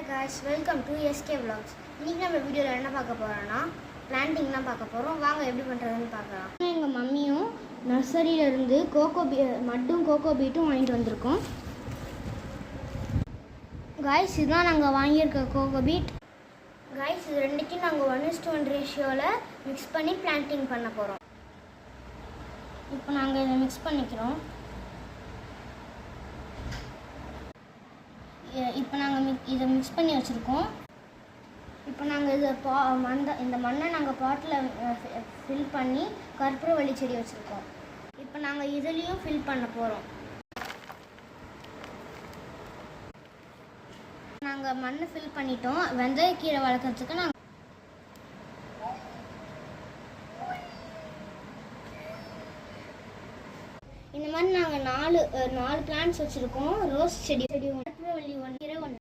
guys, welcome to SK Vlogs. இன்னைக்கு நம்ம வீடியோல என்ன பார்க்க போறோம்னா பிளான்டிங் தான் பார்க்க போறோம். வாங்க எப்படி பண்றதுன்னு பார்க்கலாம். எங்க மம்மியும் நர்சரியில இருந்து கோகோ பீட்டும் வாங்கிட்டு வந்திருக்கோம். guys, இதுதான் நாங்க வாங்கியிருக்க கோகோ பீட். guys, இது ரெண்டுத்தையும் நாங்க 1:1 ரேஷியோல mix பண்ணி பிளான்டிங் பண்ண போறோம். இப்போ நாங்க இத mix பண்ணிக்கிறோம். இப்போ நாங்கள் இதை மிக்ஸ் பண்ணி வச்சுருக்கோம். இப்போ நாங்கள் இந்த மண்ணை நாங்கள் பாட்டில் ஃபில் பண்ணி கற்பூரவள்ளி செடி வச்சுருக்கோம். இப்போ நாங்கள் இதுலேயும் ஃபில் பண்ண போகிறோம். நாங்கள் மண்ணை ஃபில் பண்ணிட்டோம். வெந்தயக்கீரை வளர்க்குறதுக்கு நாங்கள் இந்த மாதிரி நாங்கள் நாலு பிளான்ட்ஸ் வச்சுருக்கோம். ரோஸ் செடி கற்பூரவள்ளி 1 கீரை 1